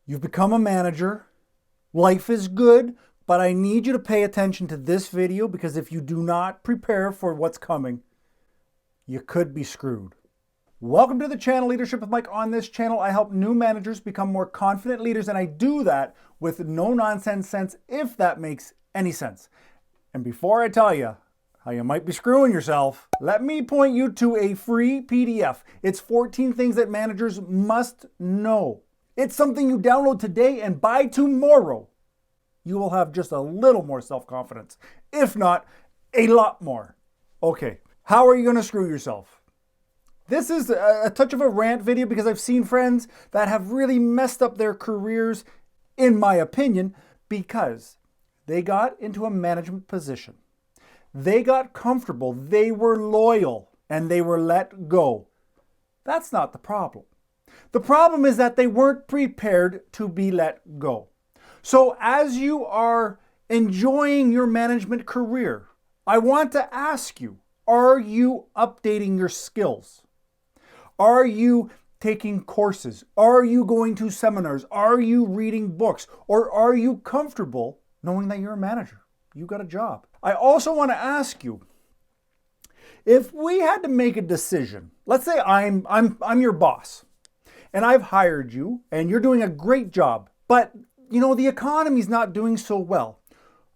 You've become a manager. Life is good, but I need you to pay attention to this video because if you do not prepare for what's coming, you could be screwed. Welcome to the channel Leadership with Mike. On this channel, I help new managers become more confident leaders, and I do that with no nonsense sense, if that makes any sense. And before I tell you how you might be screwing yourself, let me point you to a free PDF. It's 14 things that managers must know. It's something you download today, and by tomorrow, you will have just a little more self-confidence. If not, a lot more. Okay, how are you going to screw yourself? This is a touch of a rant video because I've seen friends that have really messed up their careers, in my opinion, because they got into a management position. They got comfortable, they were loyal, and they were let go. That's not the problem. The problem is that they weren't prepared to be let go. So as you are enjoying your management career, I want to ask you, are you updating your skills? Are you taking courses? Are you going to seminars? Are you reading books? Or are you comfortable knowing that you're a manager? You got a job. I also want to ask you, if we had to make a decision, let's say I'm your boss, and I've hired you, and you're doing a great job, but the economy's not doing so well.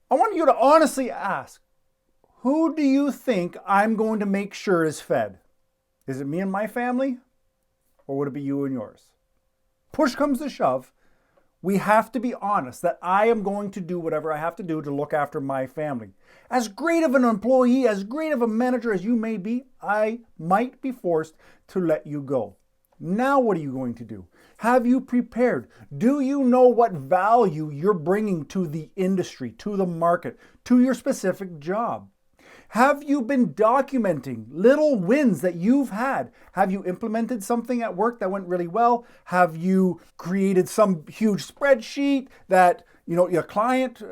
I want you to honestly ask, who do you think I'm going to make sure is fed? Is it me and my family? Or would it be you and yours? Push comes to shove, we have to be honest that I am going to do whatever I have to do to look after my family. As great of an employee, as great of a manager as you may be, I might be forced to let you go. Now what are you going to do? Have you prepared? Do you know what value you're bringing to the industry, to the market, to your specific job? Have you been documenting little wins that you've had? Have you implemented something at work that went really well? Have you created some huge spreadsheet that your client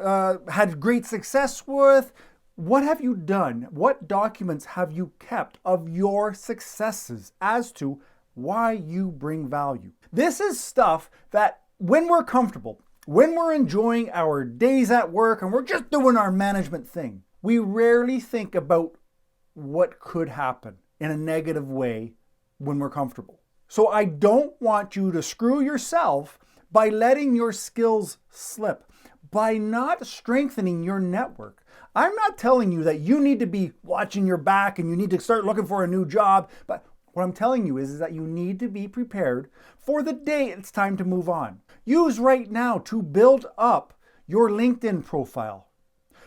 had great success with? What have you done? What documents have you kept of your successes as to why you bring value? This is stuff that when we're comfortable, when we're enjoying our days at work and we're just doing our management thing, we rarely think about what could happen in a negative way when we're comfortable. So I don't want you to screw yourself by letting your skills slip, by not strengthening your network. I'm not telling you that you need to be watching your back and you need to start looking for a new job, but what I'm telling you is that you need to be prepared for the day it's time to move on. Use right now to build up your LinkedIn profile.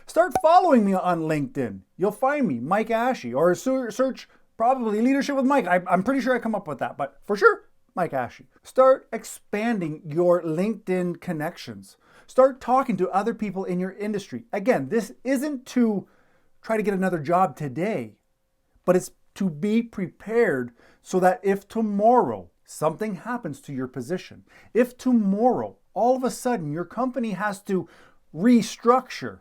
Start following me on LinkedIn. You'll find me, Mike Ashe, or search probably Leadership with Mike. I'm pretty sure I come up with that, but for sure, Mike Ashe. Start expanding your LinkedIn connections. Start talking to other people in your industry. Again, this isn't to try to get another job today, but it's to be prepared so that if tomorrow something happens to your position, if tomorrow all of a sudden your company has to restructure,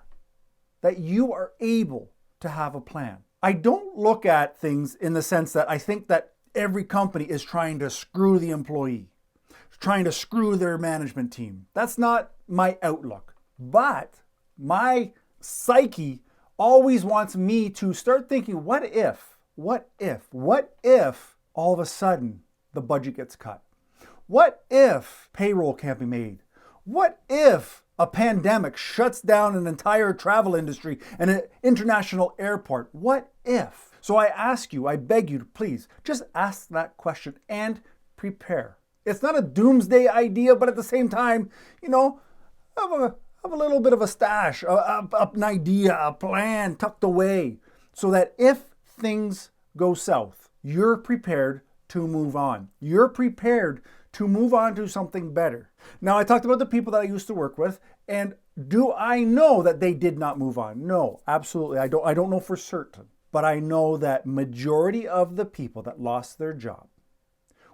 that you are able to have a plan. I don't look at things in the sense that I think that every company is trying to screw the employee, trying to screw their management team. That's not my outlook. But my psyche always wants me to start thinking, what if all of a sudden the budget gets cut? What if payroll can't be made? What if a pandemic shuts down an entire travel industry and an international airport? What if? So I ask you, I beg you to please just ask that question and prepare. It's not a doomsday idea, but at the same time, have a little bit of a stash, an idea, a plan tucked away so that if things go south, you're prepared to move on. You're prepared to move on to something better. Now, I talked about the people that I used to work with, and do I know that they did not move on? No, absolutely. I don't know for certain, but I know that majority of the people that lost their job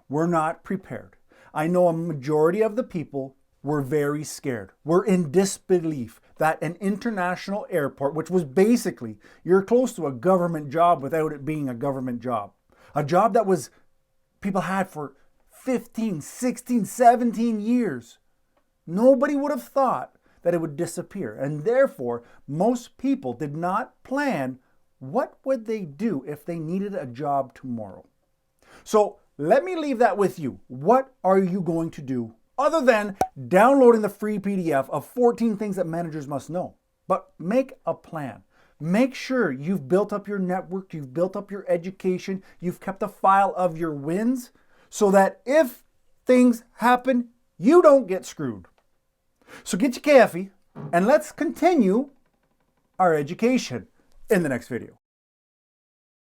were not prepared. I know a majority of the people were very scared. Were in disbelief that an international airport, which was basically, you're close to a government job without it being a government job. A job that was people had for 15, 16, 17 years. Nobody would have thought that it would disappear. And therefore, most people did not plan what would they do if they needed a job tomorrow. So let me leave that with you. What are you going to do other than downloading the free PDF of 14 things that managers must know? But make a plan. Make sure you've built up your network, you've built up your education, you've kept a file of your wins so that if things happen, you don't get screwed. So get your coffee and let's continue our education in the next video.